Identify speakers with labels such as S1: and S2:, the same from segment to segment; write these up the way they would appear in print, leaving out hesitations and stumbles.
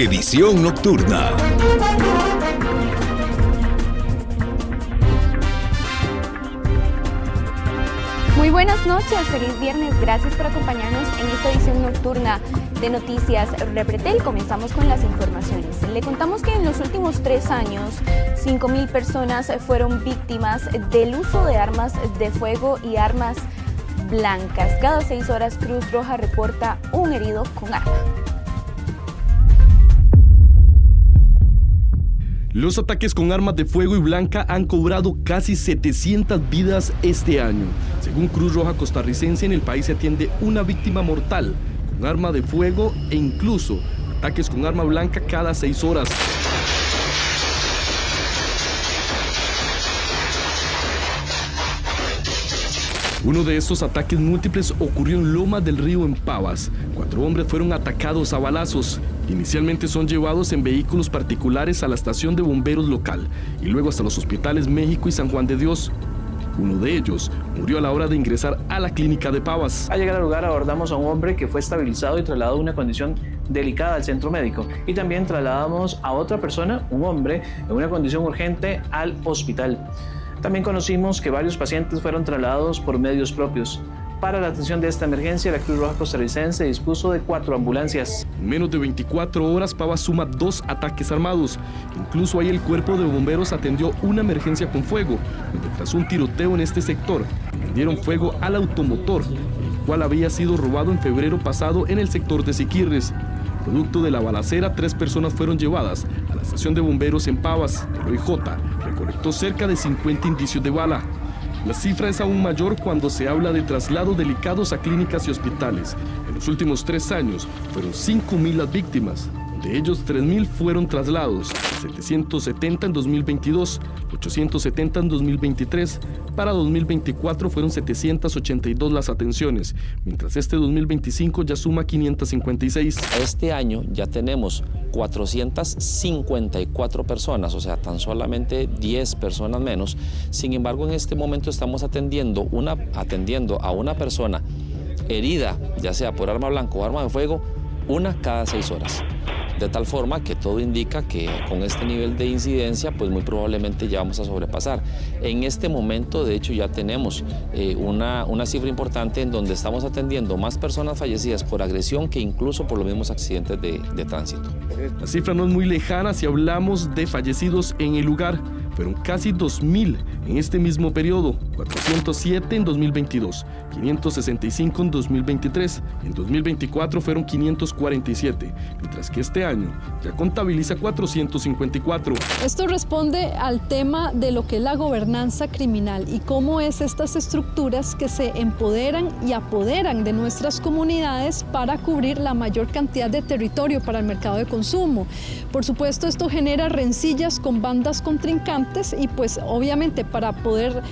S1: edición nocturna.
S2: Muy buenas noches, feliz viernes, gracias por acompañarnos en esta edición nocturna de Noticias Repretel. Comenzamos con las informaciones. Le contamos que en los últimos 3 años, 5,000 personas fueron víctimas del uso de armas de fuego y armas blancas. Cada 6 horas Cruz Roja reporta un herido con arma.
S3: Los ataques con armas de fuego y blanca han cobrado casi 700 vidas este año. Según Cruz Roja Costarricense, en el país se atiende una víctima mortal con arma de fuego e incluso ataques con arma blanca cada 6 horas. Uno de estos ataques múltiples ocurrió en Lomas del Río, en Pavas. 4 hombres fueron atacados a balazos. Inicialmente son llevados en vehículos particulares a la estación de bomberos local y luego hasta los hospitales México y San Juan de Dios. Uno de ellos murió a la hora de ingresar a la clínica de Pavas.
S4: Al llegar al lugar abordamos a un hombre que fue estabilizado y trasladado a una condición delicada al centro médico. Y también trasladamos a otra persona, un hombre, en una condición urgente al hospital. También conocimos que varios pacientes fueron trasladados por medios propios. Para la atención de esta emergencia, la Cruz Roja Costarricense dispuso de 4 ambulancias.
S3: En menos de 24 horas, Pavas suma 2 ataques armados. Incluso ahí el cuerpo de bomberos atendió una emergencia con fuego, donde tras un tiroteo en este sector, prendieron fuego al automotor, el cual había sido robado en febrero pasado en el sector de Siquirres. Producto de la balacera, 3 personas fueron llevadas a la estación de bomberos en Pavas. El OIJ recolectó cerca de 50 indicios de bala. La cifra es aún mayor cuando se habla de traslados delicados a clínicas y hospitales. En los últimos 3 años fueron 5,000 las víctimas. De ellos, 3,000 fueron traslados, 770 en 2022, 870 en 2023. Para 2024 fueron 782 las atenciones, mientras este 2025 ya suma 556.
S5: Este año ya tenemos 454 personas, o sea, tan solamente 10 personas menos. Sin embargo, en este momento estamos atendiendo a una persona herida, ya sea por arma blanca o arma de fuego, una cada 6 horas. De tal forma que todo indica que con este nivel de incidencia, pues muy probablemente ya vamos a sobrepasar. En este momento, de hecho, ya tenemos una cifra importante en donde estamos atendiendo más personas fallecidas por agresión que incluso por los mismos accidentes de tránsito.
S3: La cifra no es muy lejana si hablamos de fallecidos en el lugar. Fueron casi 2,000 en este mismo periodo, 407 en 2022, 565 en 2023, en 2024 fueron 547, mientras que este año ya contabiliza 454.
S6: Esto responde al tema de lo que es la gobernanza criminal y cómo es estas estructuras que se empoderan y apoderan de nuestras comunidades para cubrir la mayor cantidad de territorio para el mercado de consumo. Por supuesto, esto genera rencillas con bandas contrincantes y pues obviamente para poder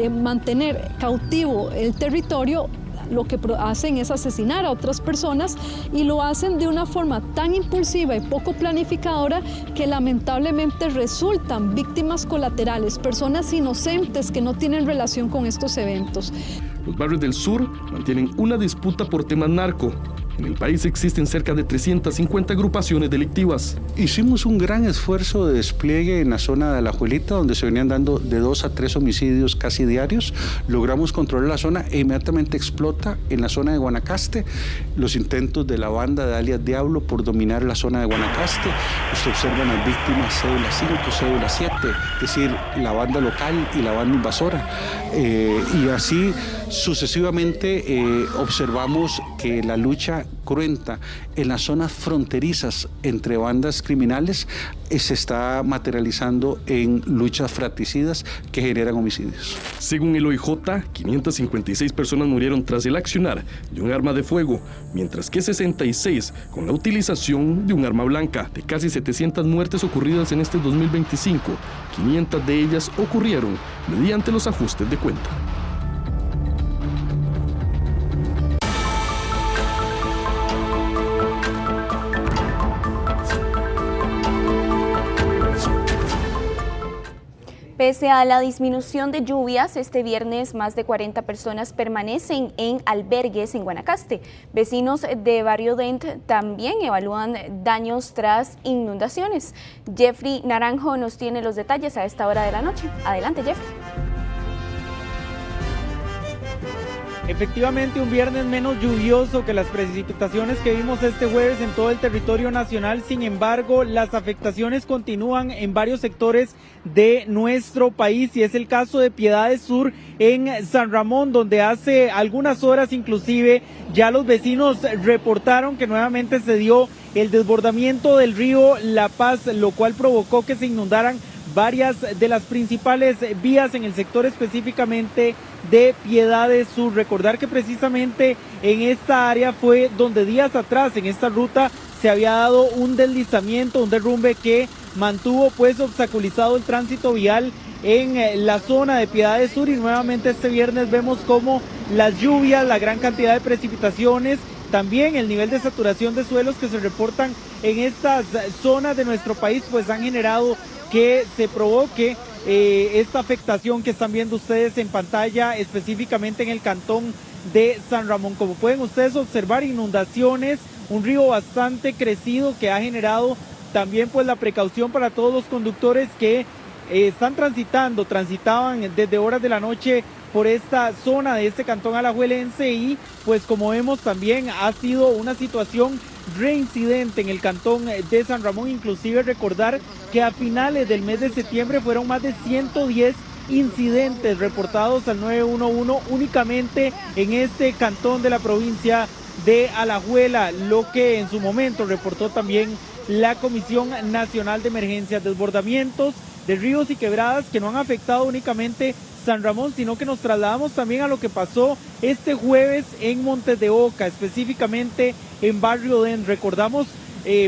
S6: mantener cautivo el territorio, lo que hacen es asesinar a otras personas y lo hacen de una forma tan impulsiva y poco planificadora que lamentablemente resultan víctimas colaterales, personas inocentes que no tienen relación con estos eventos.
S3: Los barrios del sur mantienen una disputa por temas narco. En el país existen cerca de 350 agrupaciones delictivas.
S7: Hicimos un gran esfuerzo de despliegue en la zona de Alajuelita, donde se venían dando de 2 a 3 homicidios casi diarios. Logramos controlar la zona e inmediatamente explota en la zona de Guanacaste los intentos de la banda de alias Diablo por dominar la zona de Guanacaste. Usted observa las víctimas cédula 5, cédula 7, es decir, la banda local y la banda invasora. Y así sucesivamente observamos que la lucha cruenta en las zonas fronterizas entre bandas criminales se está materializando en luchas fratricidas que generan homicidios.
S3: Según el OIJ, 556 personas murieron tras el accionar de un arma de fuego, mientras que 66 con la utilización de un arma blanca. De casi 700 muertes ocurridas en este 2025, 500 de ellas ocurrieron mediante los ajustes de cuenta.
S2: Pese a la disminución de lluvias, este viernes más de 40 personas permanecen en albergues en Guanacaste. Vecinos de Barrio Dent también evalúan daños tras inundaciones. Jeffrey Naranjo nos tiene los detalles a esta hora de la noche. Adelante, Jeffrey.
S1: Efectivamente, un viernes menos lluvioso que las precipitaciones que vimos este jueves en todo el territorio nacional. Sin embargo, las afectaciones continúan en varios sectores de nuestro país y es el caso de Piedades Sur en San Ramón, donde hace algunas horas inclusive ya los vecinos reportaron que nuevamente se dio el desbordamiento del río La Paz, lo cual provocó que se inundaran varias de las principales vías en el sector específicamente de Piedades Sur. Recordar que precisamente en esta área fue donde días atrás en esta ruta se había dado un deslizamiento, un derrumbe que mantuvo pues obstaculizado el tránsito vial en la zona de Piedades Sur, y nuevamente este viernes vemos como las lluvias, la gran cantidad de precipitaciones, también el nivel de saturación de suelos que se reportan en estas zonas de nuestro país pues han generado que se provoque esta afectación que están viendo ustedes en pantalla, específicamente en el cantón de San Ramón. Como pueden ustedes observar, inundaciones, un río bastante crecido que ha generado también pues la precaución para todos los conductores que transitaban desde horas de la noche por esta zona de este cantón alajuelense, y pues como vemos también ha sido una situación reincidente en el cantón de San Ramón. Inclusive recordar que a finales del mes de septiembre fueron más de 110 incidentes reportados al 911 únicamente en este cantón de la provincia de Alajuela, lo que en su momento reportó también la Comisión Nacional de Emergencias. Desbordamientos de ríos y quebradas que no han afectado únicamente San Ramón, sino que nos trasladamos también a lo que pasó este jueves en Montes de Oca, específicamente en Barrio Dent. Recordamos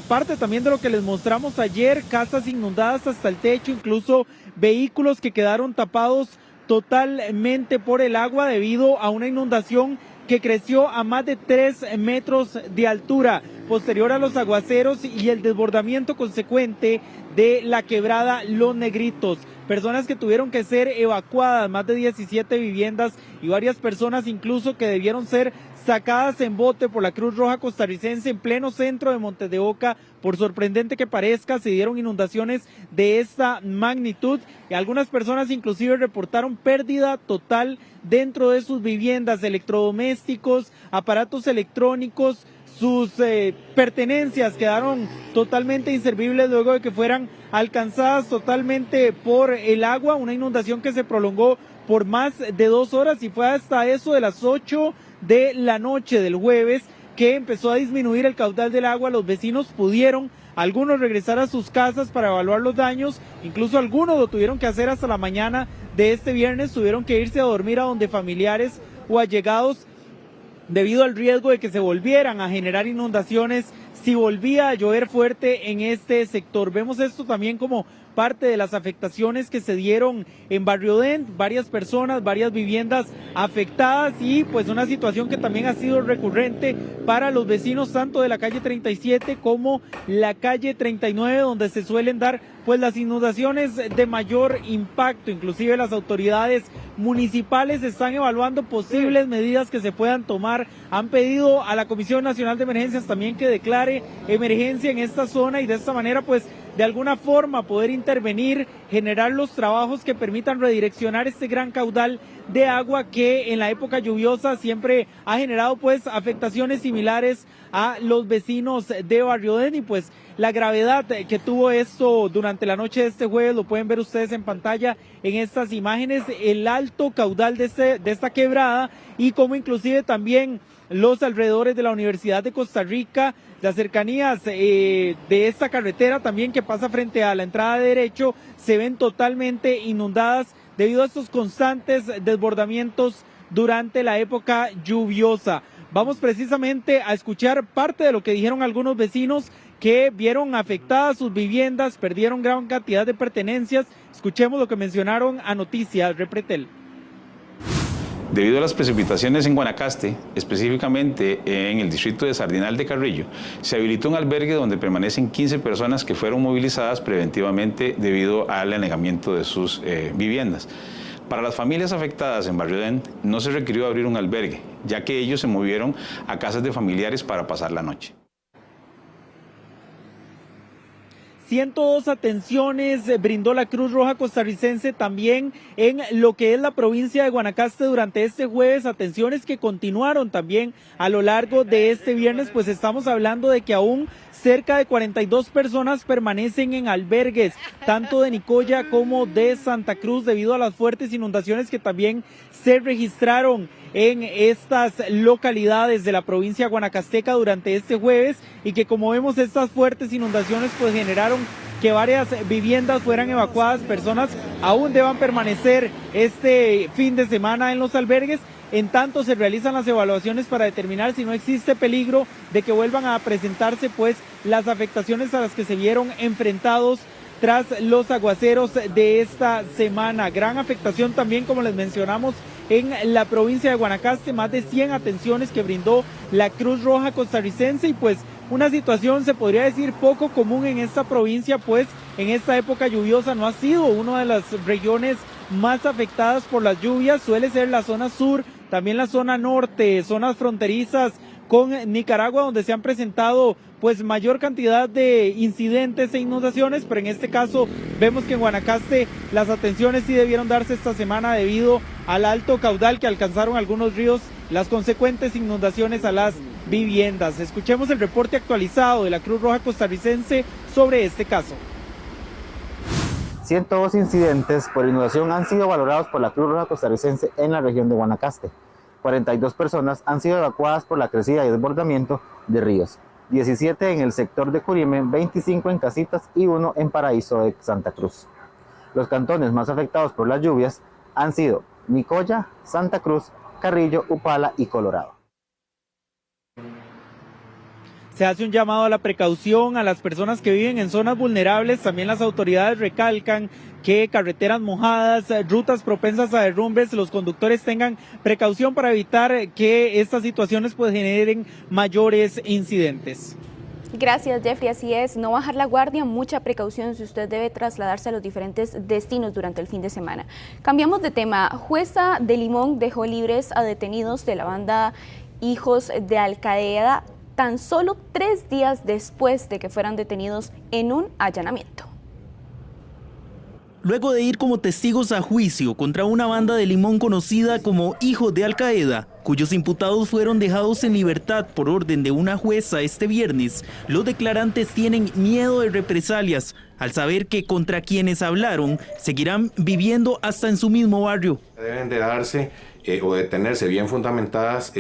S1: parte también de lo que les mostramos ayer, casas inundadas hasta el techo, incluso vehículos que quedaron tapados totalmente por el agua debido a una inundación que creció a más de 3 metros de altura, posterior a los aguaceros y el desbordamiento consecuente de la quebrada Los Negritos. Personas que tuvieron que ser evacuadas, más de 17 viviendas y varias personas incluso que debieron ser sacadas en bote por la Cruz Roja Costarricense en pleno centro de Montes de Oca. Por sorprendente que parezca, se dieron inundaciones de esta magnitud y algunas personas inclusive reportaron pérdida total dentro de sus viviendas, electrodomésticos, aparatos electrónicos. Sus pertenencias quedaron totalmente inservibles luego de que fueran alcanzadas totalmente por el agua, una inundación que se prolongó por más de 2 horas y fue hasta eso de las 8 de la noche del jueves que empezó a disminuir el caudal del agua. Los vecinos pudieron, algunos regresar a sus casas para evaluar los daños, incluso algunos lo tuvieron que hacer hasta la mañana de este viernes, tuvieron que irse a dormir a donde familiares o allegados debido al riesgo de que se volvieran a generar inundaciones si volvía a llover fuerte en este sector. Vemos esto también como parte de las afectaciones que se dieron en Barrio Dent, varias personas, varias viviendas afectadas y pues una situación que también ha sido recurrente para los vecinos tanto de la calle 37 como la calle 39, donde se suelen dar pues las inundaciones de mayor impacto. Inclusive las autoridades municipales están evaluando posibles medidas que se puedan tomar. Han pedido a la Comisión Nacional de Emergencias también que declare emergencia en esta zona y de esta manera pues de alguna forma poder intervenir, generar los trabajos que permitan redireccionar este gran caudal de agua que en la época lluviosa siempre ha generado pues afectaciones similares a los vecinos de Barrio Dent. Y pues la gravedad que tuvo esto durante la noche de este jueves lo pueden ver ustedes en pantalla en estas imágenes, el alto caudal de esta quebrada y como inclusive también los alrededores de la Universidad de Costa Rica, las cercanías de esta carretera también que pasa frente a la entrada de Derecho, se ven totalmente inundadas debido a estos constantes desbordamientos durante la época lluviosa. Vamos precisamente a escuchar parte de lo que dijeron algunos vecinos que vieron afectadas sus viviendas, perdieron gran cantidad de pertenencias. Escuchemos lo que mencionaron a Noticias Repretel.
S8: Debido a las precipitaciones en Guanacaste, específicamente en el distrito de Sardinal de Carrillo, se habilitó un albergue donde permanecen 15 personas que fueron movilizadas preventivamente debido al anegamiento de sus viviendas. Para las familias afectadas en Barrio Edén no se requirió abrir un albergue, ya que ellos se movieron a casas de familiares para pasar la noche.
S1: 102 atenciones brindó la Cruz Roja Costarricense también en lo que es la provincia de Guanacaste durante este jueves, atenciones que continuaron también a lo largo de este viernes, pues estamos hablando de que aún cerca de 42 personas permanecen en albergues, tanto de Nicoya como de Santa Cruz, debido a las fuertes inundaciones que también se registraron en estas localidades de la provincia guanacasteca durante este jueves, y que, como vemos, estas fuertes inundaciones pues generaron que varias viviendas fueran evacuadas. Personas aún deban permanecer este fin de semana en los albergues. En tanto se realizan las evaluaciones para determinar si no existe peligro de que vuelvan a presentarse pues las afectaciones a las que se vieron enfrentados tras los aguaceros de esta semana. Gran afectación también, como les mencionamos, en la provincia de Guanacaste, más de 100 atenciones que brindó la Cruz Roja Costarricense, y pues una situación, se podría decir, poco común en esta provincia, pues en esta época lluviosa no ha sido una de las regiones más afectadas por las lluvias. Suele ser la zona sur, también la zona norte, zonas fronterizas con Nicaragua, donde se han presentado pues mayor cantidad de incidentes e inundaciones, pero en este caso vemos que en Guanacaste las atenciones sí debieron darse esta semana debido al alto caudal que alcanzaron algunos ríos, las consecuentes inundaciones a las viviendas. Escuchemos el reporte actualizado de la Cruz Roja Costarricense sobre este caso.
S9: 102 incidentes por inundación han sido valorados por la Cruz Roja Costarricense en la región de Guanacaste. 42 personas han sido evacuadas por la crecida y desbordamiento de ríos. 17 en el sector de Curime, 25 en Casitas y 1 en Paraíso de Santa Cruz. Los cantones más afectados por las lluvias han sido Nicoya, Santa Cruz, Carrillo, Upala y Colorado.
S1: Se hace un llamado a la precaución a las personas que viven en zonas vulnerables. También las autoridades recalcan que carreteras mojadas, rutas propensas a derrumbes, los conductores tengan precaución para evitar que estas situaciones pues generen mayores incidentes.
S2: Gracias, Jeffrey. Así es, no bajar la guardia, mucha precaución si usted debe trasladarse a los diferentes destinos durante el fin de semana. Cambiamos de tema. Jueza de Limón dejó libres a detenidos de la banda Hijos de Al Qaeda tan solo 3 días después de que fueran detenidos en un allanamiento.
S10: Luego de ir como testigos a juicio contra una banda de Limón conocida como Hijos de Al Qaeda, cuyos imputados fueron dejados en libertad por orden de una jueza este viernes, los declarantes tienen miedo de represalias al saber que contra quienes hablaron seguirán viviendo hasta en su mismo barrio.
S11: Deben de darse o de tenerse bien fundamentadas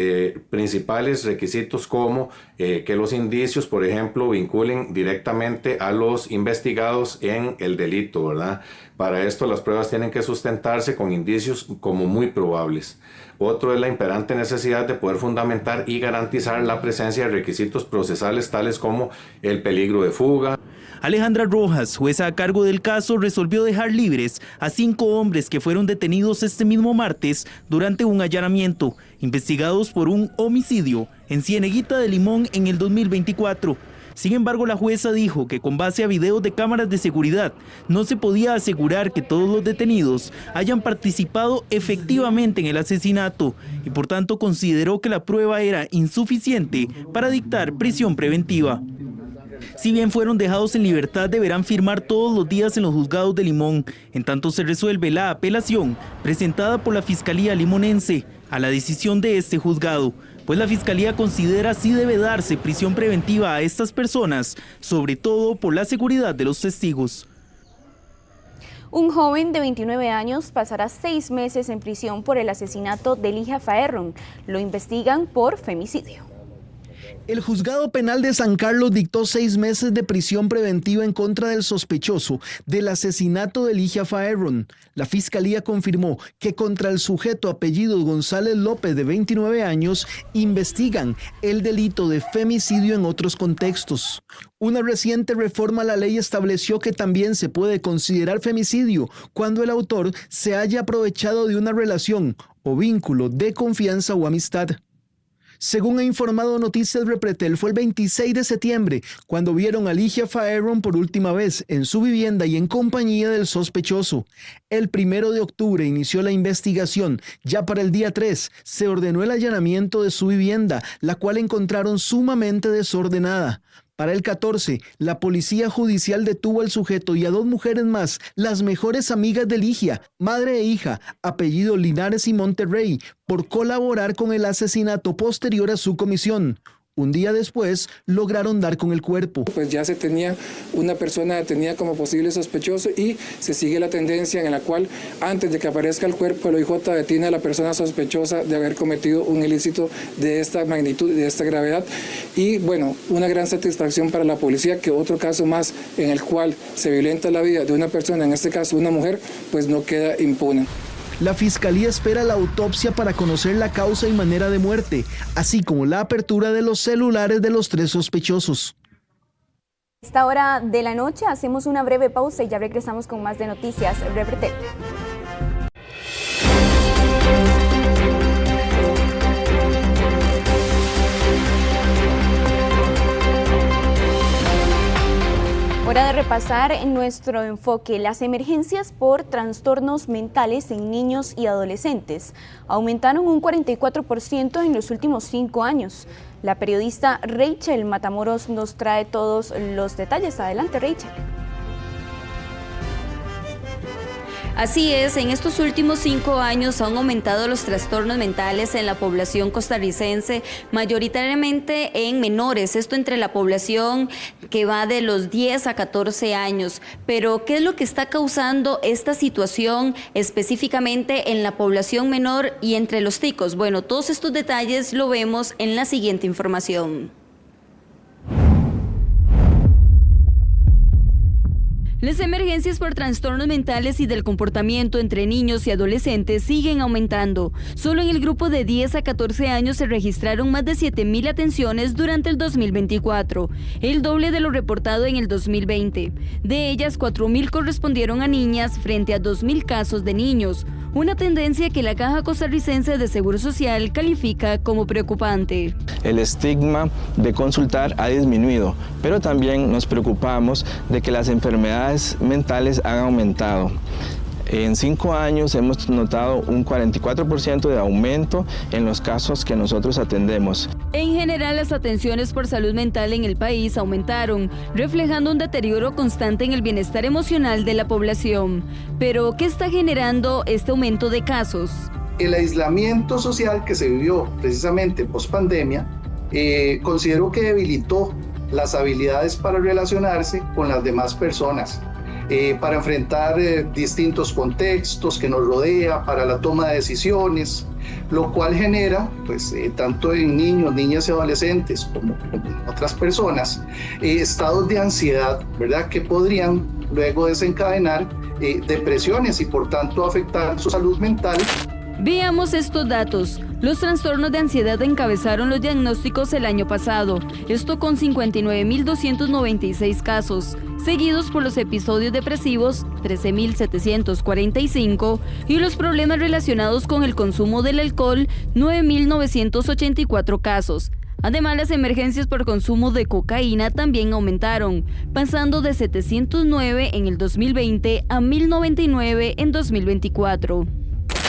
S11: principales requisitos como que los indicios, por ejemplo, vinculen directamente a los investigados en el delito, ¿verdad? Para esto las pruebas tienen que sustentarse con indicios como muy probables. Otro es la imperante necesidad de poder fundamentar y garantizar la presencia de requisitos procesales tales como el peligro de fuga.
S10: Alejandra Rojas, jueza a cargo del caso, resolvió dejar libres a 5 hombres que fueron detenidos este mismo martes durante un allanamiento, investigados por un homicidio en Cieneguita de Limón en el 2024. Sin embargo, la jueza dijo que con base a videos de cámaras de seguridad no se podía asegurar que todos los detenidos hayan participado efectivamente en el asesinato y por tanto consideró que la prueba era insuficiente para dictar prisión preventiva. Si bien fueron dejados en libertad, deberán firmar todos los días en los juzgados de Limón, en tanto se resuelve la apelación presentada por la Fiscalía Limonense a la decisión de este juzgado, pues la Fiscalía considera sí debe darse prisión preventiva a estas personas, sobre todo por la seguridad de los testigos.
S2: Un joven de 29 años pasará 6 meses en prisión por el asesinato de Elijah Faerron. Lo investigan por femicidio.
S12: El juzgado penal de San Carlos dictó 6 meses de prisión preventiva en contra del sospechoso del asesinato de Elijah Faerron. La fiscalía confirmó que contra el sujeto apellido González López, de 29 años, investigan el delito de femicidio en otros contextos. Una reciente reforma a la ley estableció que también se puede considerar femicidio cuando el autor se haya aprovechado de una relación o vínculo de confianza o amistad. Según ha informado Noticias Repretel, fue el 26 de septiembre cuando vieron a Ligia Faerron por última vez en su vivienda y en compañía del sospechoso. El 1 de octubre inició la investigación. Ya para el día 3 se ordenó el allanamiento de su vivienda, la cual encontraron sumamente desordenada. Para el 14, la policía judicial detuvo al sujeto y a 2 mujeres más, las mejores amigas de Ligia, madre e hija, apellido Linares y Monterrey, por colaborar con el asesinato posterior a su comisión. Un día después, lograron dar con el cuerpo.
S13: Pues ya se tenía una persona detenida como posible sospechoso y se sigue la tendencia en la cual, antes de que aparezca el cuerpo, el OIJ detiene a la persona sospechosa de haber cometido un ilícito de esta magnitud, de esta gravedad. Y bueno, una gran satisfacción para la policía que otro caso más en el cual se violenta la vida de una persona, en este caso una mujer, pues no queda impune.
S12: La Fiscalía espera la autopsia para conocer la causa y manera de muerte, así como la apertura de los celulares de los 3 sospechosos.
S2: A esta hora de la noche hacemos una breve pausa y ya regresamos con más de Noticias Repretel. Hora de repasar en nuestro enfoque las emergencias por trastornos mentales en niños y adolescentes. Aumentaron un 44% en los últimos 5 años. La periodista Rachel Matamoros nos trae todos los detalles. Adelante, Rachel.
S14: Así es, en estos últimos 5 años han aumentado los trastornos mentales en la población costarricense, mayoritariamente en menores, esto entre la población que va de los 10 a 14 años. Pero, ¿qué es lo que está causando esta situación específicamente en la población menor y entre los ticos? Bueno, todos estos detalles lo vemos en la siguiente información. Las emergencias por trastornos mentales y del comportamiento entre niños y adolescentes siguen aumentando. Solo en el grupo de 10 a 14 años se registraron más de 7.000 atenciones durante el 2024, el doble de lo reportado en el 2020. De ellas, 4.000 correspondieron a niñas frente a 2.000 casos de niños, una tendencia que la Caja Costarricense de Seguro Social califica como preocupante.
S15: El estigma de consultar ha disminuido, pero también nos preocupamos de que las enfermedades mentales han aumentado. En 5 años hemos notado un 44% de aumento en los casos que nosotros atendemos.
S14: En general, las atenciones por salud mental en el país aumentaron, reflejando un deterioro constante en el bienestar emocional de la población. Pero, ¿qué está generando este aumento de casos?
S16: El aislamiento social que se vivió precisamente post-pandemia, considero que debilitó las habilidades para relacionarse con las demás personas, para enfrentar distintos contextos que nos rodea, para la toma de decisiones, lo cual genera, pues, tanto en niños, niñas y adolescentes como en otras personas, estados de ansiedad, ¿verdad?, que podrían luego desencadenar depresiones y por tanto afectar su salud mental.
S14: Veamos estos datos. Los trastornos de ansiedad encabezaron los diagnósticos el año pasado, esto con 59.296 casos, seguidos por los episodios depresivos, 13.745, y los problemas relacionados con el consumo del alcohol, 9.984 casos. Además, las emergencias por consumo de cocaína también aumentaron, pasando de 709 en el 2020 a 1.099 en 2024.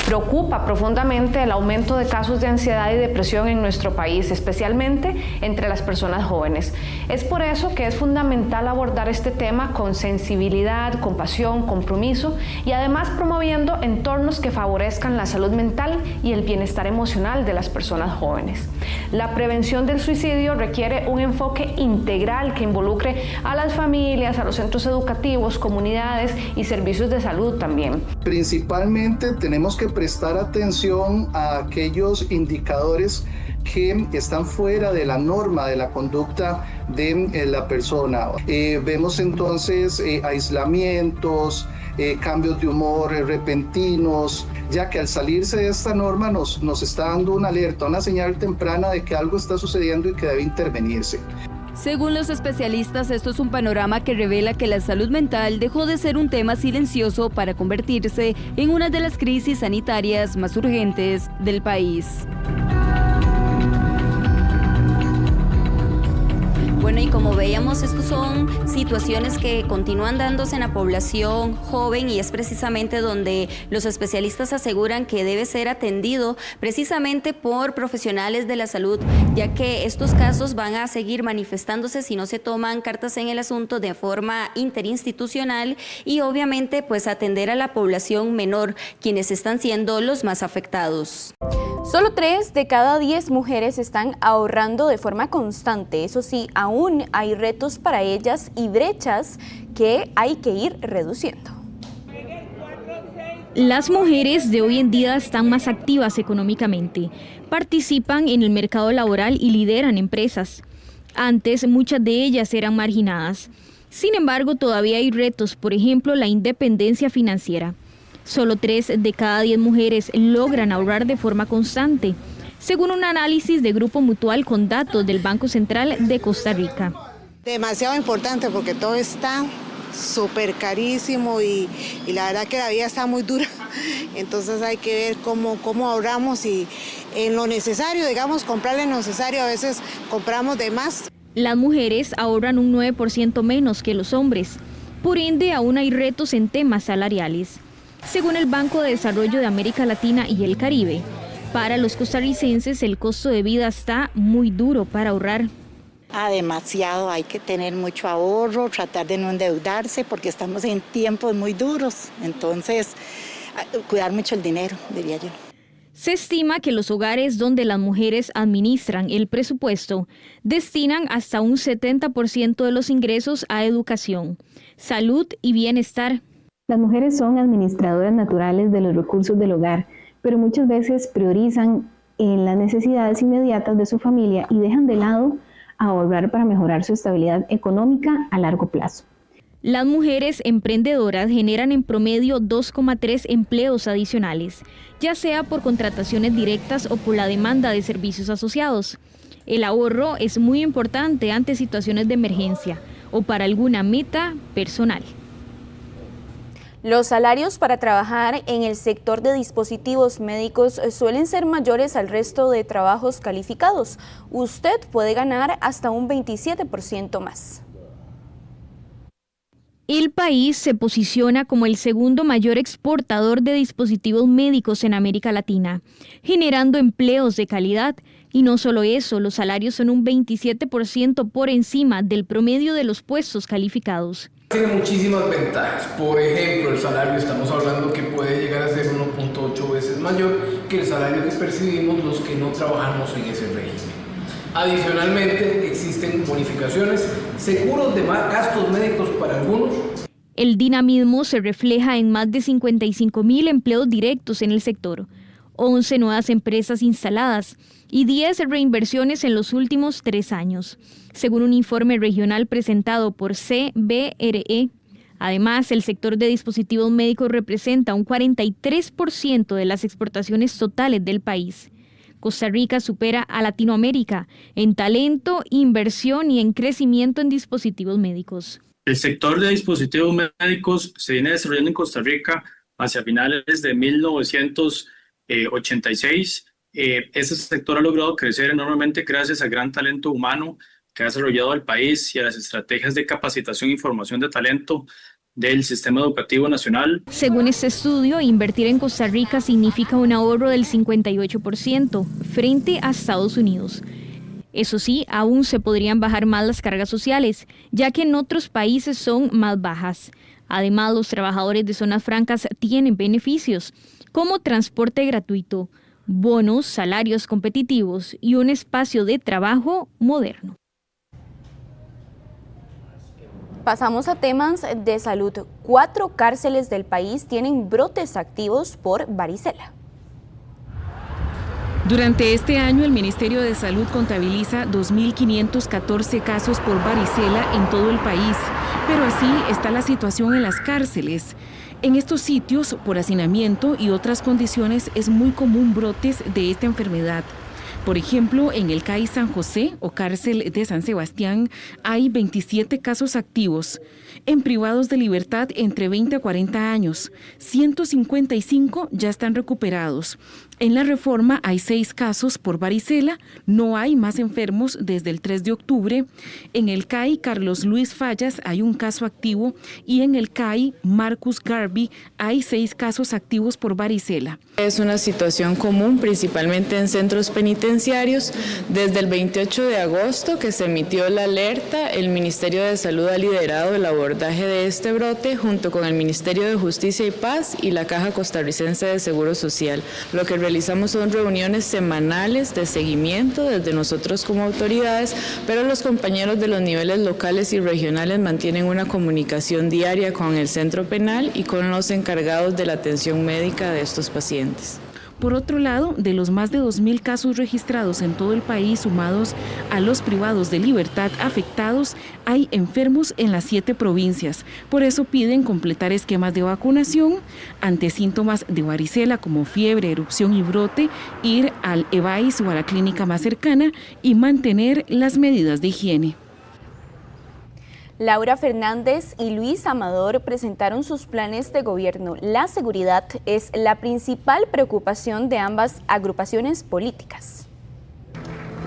S17: Preocupa profundamente el aumento de casos de ansiedad y depresión en nuestro país, especialmente entre las personas jóvenes. Es por eso que es fundamental abordar este tema con sensibilidad, compasión, compromiso y además promoviendo entornos que favorezcan la salud mental y el bienestar emocional de las personas jóvenes. La prevención del suicidio requiere un enfoque integral que involucre a las familias, a los centros educativos, comunidades y servicios de salud también.
S16: Principalmente tenemos que prestar atención a aquellos indicadores que están fuera de la norma de la conducta de la persona. Vemos entonces aislamientos, cambios de humor repentinos, ya que al salirse de esta norma nos está dando una alerta, una señal temprana de que algo está sucediendo y que debe intervenirse.
S14: Según los especialistas, esto es un panorama que revela que la salud mental dejó de ser un tema silencioso para convertirse en una de las crisis sanitarias más urgentes del país. Bueno, y como veíamos, estas son situaciones que continúan dándose en la población joven y es precisamente donde los especialistas aseguran que debe ser atendido precisamente por profesionales de la salud, ya que estos casos van a seguir manifestándose si no se toman cartas en el asunto de forma interinstitucional y obviamente pues atender a la población menor, quienes están siendo los más afectados.
S2: Solo 3 de cada 10 mujeres están ahorrando de forma constante. Eso sí, aún hay retos para ellas y brechas que hay que ir reduciendo.
S18: Las mujeres de hoy en día están más activas económicamente, participan en el mercado laboral y lideran empresas. Antes, muchas de ellas eran marginadas. Sin embargo, todavía hay retos, por ejemplo, la independencia financiera. Solo 3 de cada 10 mujeres logran ahorrar de forma constante, según un análisis de Grupo Mutual con datos del Banco Central de Costa Rica.
S19: Demasiado importante porque todo está súper carísimo y la verdad que la vida está muy dura. Entonces hay que ver cómo ahorramos y en lo necesario, digamos, comprarle lo necesario, a veces compramos de más.
S18: Las mujeres ahorran un 9% menos que los hombres, por ende aún hay retos en temas salariales. Según el Banco de Desarrollo de América Latina y el Caribe, para los costarricenses el costo de vida está muy duro para ahorrar.
S20: Demasiado, hay que tener mucho ahorro, tratar de no endeudarse porque estamos en tiempos muy duros, entonces cuidar mucho el dinero, diría yo.
S18: Se estima que los hogares donde las mujeres administran el presupuesto destinan hasta un 70% de los ingresos a educación, salud y bienestar.
S21: Las mujeres son administradoras naturales de los recursos del hogar, pero muchas veces priorizan en las necesidades inmediatas de su familia y dejan de lado ahorrar para mejorar su estabilidad económica a largo plazo.
S18: Las mujeres emprendedoras generan en promedio 2,3 empleos adicionales, ya sea por contrataciones directas o por la demanda de servicios asociados. El ahorro es muy importante ante situaciones de emergencia o para alguna meta personal.
S2: Los salarios para trabajar en el sector de dispositivos médicos suelen ser mayores al resto de trabajos calificados. Usted puede ganar hasta un 27% más.
S18: El país se posiciona como el segundo mayor exportador de dispositivos médicos en América Latina, generando empleos de calidad. Y no solo eso, los salarios son un 27% por encima del promedio de los puestos calificados.
S22: Tiene muchísimas ventajas. Por ejemplo, el salario, estamos hablando que puede llegar a ser 1.8 veces mayor que el salario que percibimos los que no trabajamos en ese régimen. Adicionalmente, existen bonificaciones, seguros de gastos médicos para algunos.
S18: El dinamismo se refleja en más de 55,000 empleos directos en el sector, 11 nuevas empresas instaladas y 10 reinversiones en los últimos 3 años, según un informe regional presentado por CBRE. Además, el sector de dispositivos médicos representa un 43% de las exportaciones totales del país. Costa Rica supera a Latinoamérica en talento, inversión y en crecimiento en dispositivos médicos.
S23: El sector de dispositivos médicos se viene desarrollando en Costa Rica hacia finales de 1986. Ese sector ha logrado crecer enormemente gracias al gran talento humano que ha desarrollado el país y a las estrategias de capacitación y formación de talento del Sistema Educativo Nacional.
S18: Según este estudio, invertir en Costa Rica significa un ahorro del 58% frente a Estados Unidos. Eso sí, aún se podrían bajar más las cargas sociales, ya que en otros países son más bajas. Además, los trabajadores de zonas francas tienen beneficios, como transporte gratuito, bonos, salarios competitivos y un espacio de trabajo moderno.
S2: Pasamos a temas de salud. 4 cárceles del país tienen brotes activos por varicela.
S24: Durante este año, el Ministerio de Salud contabiliza 2.514 casos por varicela en todo el país, pero así está la situación en las cárceles. En estos sitios, por hacinamiento y otras condiciones, es muy común brotes de esta enfermedad. Por ejemplo, en el CAI San José o cárcel de San Sebastián hay 27 casos activos. En privados de libertad entre 20 a 40 años, 155 ya están recuperados. En la Reforma hay 6 casos por varicela, no hay más enfermos desde el 3 de octubre. En el CAI Carlos Luis Fallas hay un caso activo y en el CAI Marcus Garvey hay 6 casos activos por varicela.
S4: Es una situación común principalmente en centros penitenciarios. Desde el 28 de agosto que se emitió la alerta, el Ministerio de Salud ha liderado el abordaje de este brote junto con el Ministerio de Justicia y Paz y la Caja Costarricense de Seguro Social. Lo que realizamos son reuniones semanales de seguimiento desde nosotros como autoridades, pero los compañeros de los niveles locales y regionales mantienen una comunicación diaria con el centro penal y con los encargados de la atención médica de estos pacientes.
S24: Por otro lado, de los más de 2.000 casos registrados en todo el país sumados a los privados de libertad afectados, hay enfermos en las 7 provincias. Por eso piden completar esquemas de vacunación ante síntomas de varicela como fiebre, erupción y brote, ir al EVAIS o a la clínica más cercana y mantener las medidas de higiene.
S2: Laura Fernández y Luis Amador presentaron sus planes de gobierno. La seguridad es la principal preocupación de ambas agrupaciones políticas.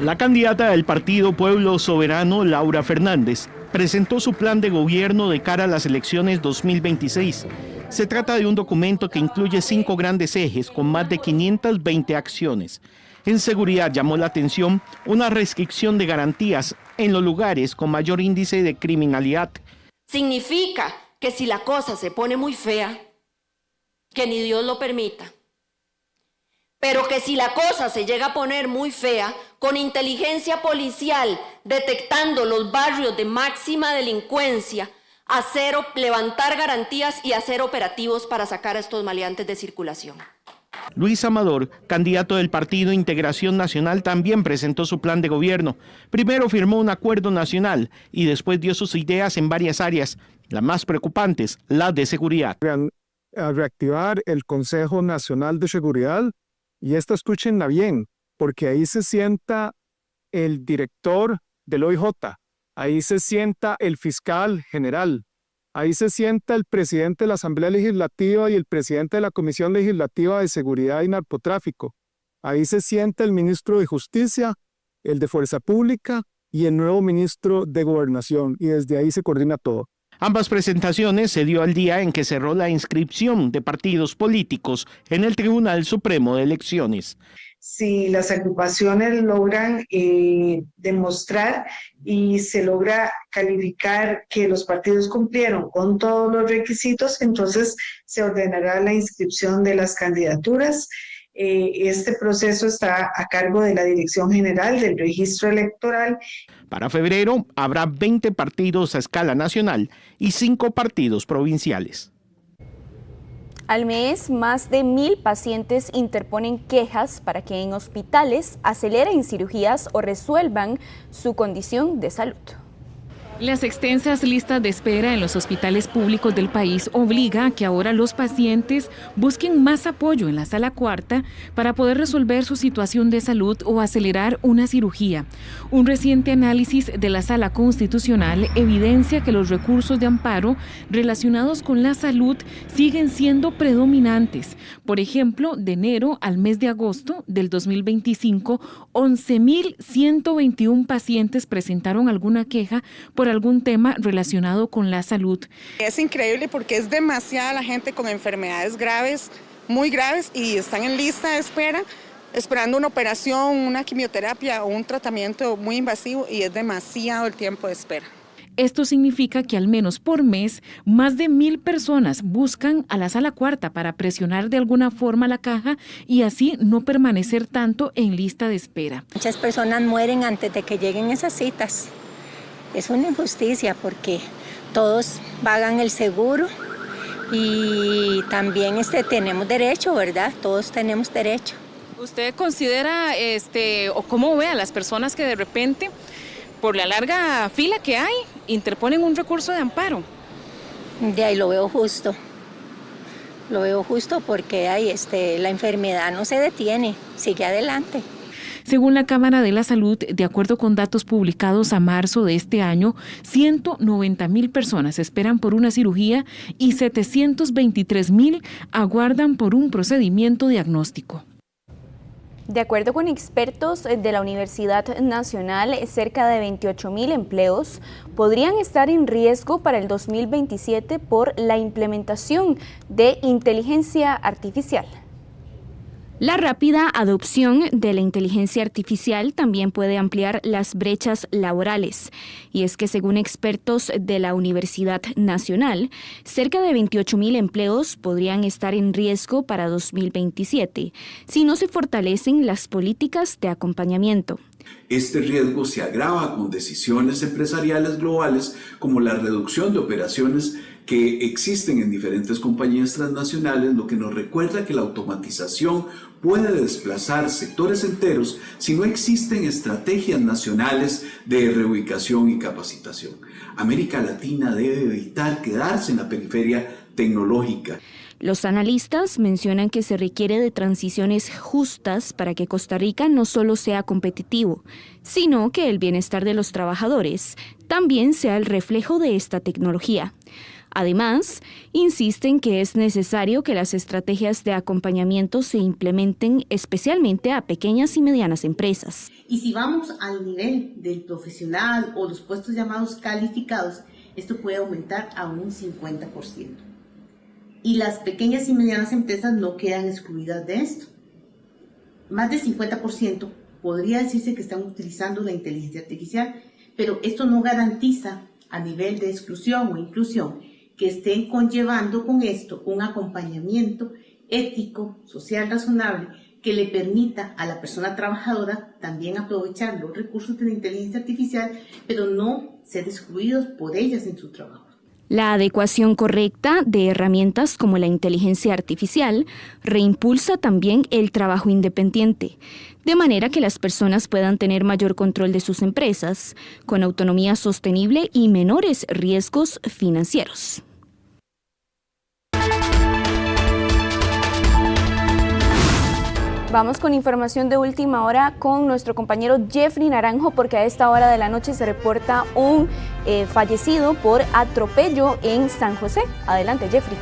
S5: La candidata del Partido Pueblo Soberano, Laura Fernández, presentó su plan de gobierno de cara a las elecciones 2026. Se trata de un documento que incluye 5 grandes ejes con más de 520 acciones. En seguridad llamó la atención una restricción de garantías en los lugares con mayor índice de criminalidad.
S6: Significa que si la cosa se pone muy fea, que ni Dios lo permita, pero que si la cosa se llega a poner muy fea, con inteligencia policial, detectando los barrios de máxima delincuencia, levantar garantías y hacer operativos para sacar a estos maleantes de circulación.
S5: Luis Amador, candidato del Partido Integración Nacional, también presentó su plan de gobierno. Primero firmó un acuerdo nacional y después dio sus ideas en varias áreas, las más preocupantes, las de seguridad.
S7: A reactivar el Consejo Nacional de Seguridad, y esta escúchenla bien, porque ahí se sienta el director del OIJ, ahí se sienta el fiscal general, ahí se sienta el presidente de la Asamblea Legislativa y el presidente de la Comisión Legislativa de Seguridad y Narcotráfico. Ahí se sienta el ministro de Justicia, el de Fuerza Pública y el nuevo ministro de Gobernación. Y desde ahí se coordina todo.
S5: Ambas presentaciones se dio al día en que cerró la inscripción de partidos políticos en el Tribunal Supremo de Elecciones.
S25: Si las agrupaciones logran demostrar y se logra calificar que los partidos cumplieron con todos los requisitos, entonces se ordenará la inscripción de las candidaturas. Este proceso está a cargo de la Dirección General del Registro Electoral.
S5: Para febrero habrá 20 partidos a escala nacional y 5 partidos provinciales.
S2: Al mes, más de 1,000 pacientes interponen quejas para que en hospitales aceleren cirugías o resuelvan su condición de salud.
S24: Las extensas listas de espera en los hospitales públicos del país obliga a que ahora los pacientes busquen más apoyo en la sala cuarta para poder resolver su situación de salud o acelerar una cirugía. Un reciente análisis de la Sala Constitucional evidencia que los recursos de amparo relacionados con la salud siguen siendo predominantes. Por ejemplo, de enero al mes de agosto del 2025, 11.121 pacientes presentaron alguna queja por algún tema relacionado con la salud.
S26: Es increíble porque es demasiada la gente con enfermedades graves, muy graves, y están en lista de espera, esperando una operación, una quimioterapia o un tratamiento muy invasivo, y es demasiado el tiempo de espera.
S24: Esto significa que al menos por mes, más de 1,000 personas buscan a la sala cuarta para presionar de alguna forma la caja y así no permanecer tanto en lista de espera.
S27: Muchas personas mueren antes de que lleguen esas citas. Es una injusticia porque todos pagan el seguro y también tenemos derecho, ¿verdad? Todos tenemos derecho.
S24: ¿Usted considera o cómo ve a las personas que de repente, por la larga fila que hay, interponen un recurso de amparo?
S27: De ahí lo veo justo. Lo veo justo porque la enfermedad no se detiene, sigue adelante.
S24: Según la Cámara de la Salud, de acuerdo con datos publicados a marzo de este año, 190,000 personas esperan por una cirugía y 723,000 aguardan por un procedimiento diagnóstico.
S2: De acuerdo con expertos de la Universidad Nacional, cerca de 28,000 empleos podrían estar en riesgo para el 2027 por la implementación de inteligencia artificial. La rápida adopción de la inteligencia artificial también puede ampliar las brechas laborales. Y es que según expertos de la Universidad Nacional, cerca de 28,000 empleos podrían estar en riesgo para 2027 si no se fortalecen las políticas de acompañamiento.
S1: Este riesgo se agrava con decisiones empresariales globales como la reducción de operaciones que existen en diferentes compañías transnacionales, lo que nos recuerda que la automatización puede desplazar sectores enteros si no existen estrategias nacionales de reubicación y capacitación. América Latina debe evitar quedarse en la periferia tecnológica.
S2: Los analistas mencionan que se requiere de transiciones justas para que Costa Rica no solo sea competitivo, sino que el bienestar de los trabajadores también sea el reflejo de esta tecnología. Además, insisten que es necesario que las estrategias de acompañamiento se implementen especialmente a pequeñas y medianas empresas.
S3: Y si vamos al nivel del profesional o los puestos llamados calificados, esto puede aumentar a un 50%. Y las pequeñas y medianas empresas no quedan excluidas de esto. Más del 50% podría decirse que están utilizando la inteligencia artificial, pero esto no garantiza a nivel de exclusión o inclusión que estén conllevando con esto un acompañamiento ético, social razonable, que le permita a la persona trabajadora también aprovechar los recursos de la inteligencia artificial, pero no ser excluidos por ellas en su trabajo.
S2: La adecuación correcta de herramientas como la inteligencia artificial reimpulsa también el trabajo independiente, de manera que las personas puedan tener mayor control de sus empresas, con autonomía sostenible y menores riesgos financieros. Vamos con información de última hora con nuestro compañero Jeffrey Naranjo, porque a esta hora de la noche se reporta un fallecido por atropello en San José. Adelante, Jeffrey.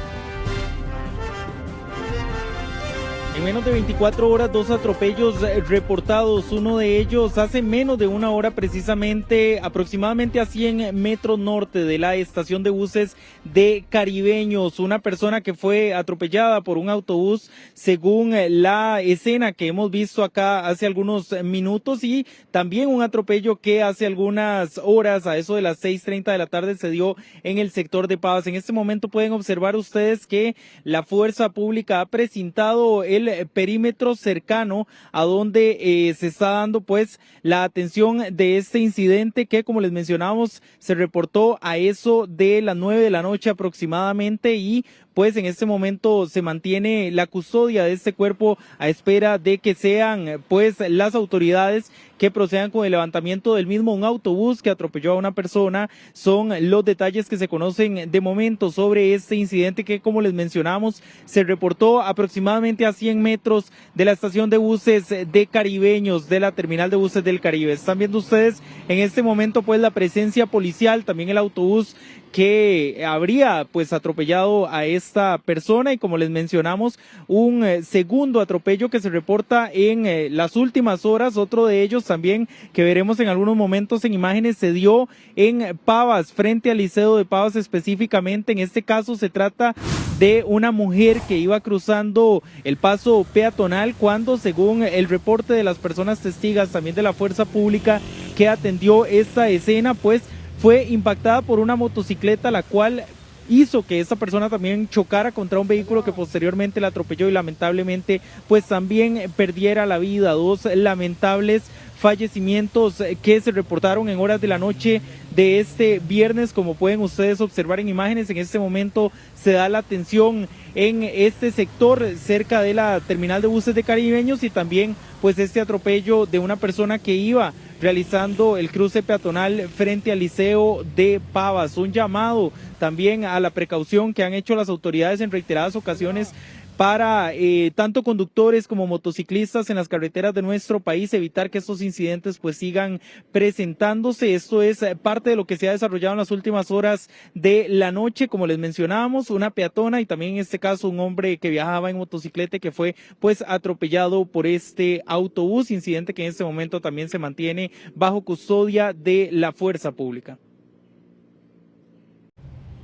S8: En menos de 24 horas, 2 atropellos reportados, uno de ellos hace menos de una hora precisamente, aproximadamente a 100 metros norte de la estación de buses de Caribeños. Una persona que fue atropellada por un autobús, según la escena que hemos visto acá hace algunos minutos, y también un atropello que hace algunas horas, a eso de las 6:30 de la tarde, se dio en el sector de Pavas. En este momento pueden observar ustedes que la fuerza pública ha precintado el perímetro cercano a donde se está dando pues la atención de este incidente que, como les mencionamos, se reportó a eso de las 9 de la noche aproximadamente, y pues en este momento se mantiene la custodia de este cuerpo a espera de que sean pues las autoridades que procedan con el levantamiento del mismo. Un autobús que atropelló a una persona, son los detalles que se conocen de momento sobre este incidente que, como les mencionamos, se reportó aproximadamente a 100 metros de la estación de buses de Caribeños, de la terminal de buses del Caribe. Están viendo ustedes en este momento pues la presencia policial, también el autobús que habría pues atropellado a esta persona, y como les mencionamos, un segundo atropello que se reporta en las últimas horas. Otro de ellos también, que veremos en algunos momentos en imágenes, se dio en Pavas, frente al Liceo de Pavas específicamente. En este caso se trata de una mujer que iba cruzando el paso peatonal cuando, según el reporte de las personas testigas, también de la fuerza pública que atendió esta escena, pues fue impactada por una motocicleta, la cual hizo que esta persona también chocara contra un vehículo que posteriormente la atropelló y lamentablemente pues también perdiera la vida. 2 lamentables fallecimientos que se reportaron en horas de la noche de este viernes. Como pueden ustedes observar en imágenes, en este momento se da la atención en este sector cerca de la terminal de buses de Caribeños, y también pues este atropello de una persona que iba realizando el cruce peatonal frente al Liceo de Pavas. Un llamado también a la precaución que han hecho las autoridades en reiteradas ocasiones para tanto conductores como motociclistas en las carreteras de nuestro país, evitar que estos incidentes pues sigan presentándose. Esto es parte de lo que se ha desarrollado en las últimas horas de la noche, como les mencionábamos, una peatona y también en este caso un hombre que viajaba en motocicleta que fue pues atropellado por este autobús, incidente que en este momento también se mantiene bajo custodia de la fuerza pública.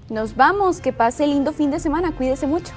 S2: Nos vamos, que pase lindo fin de semana, cuídese mucho.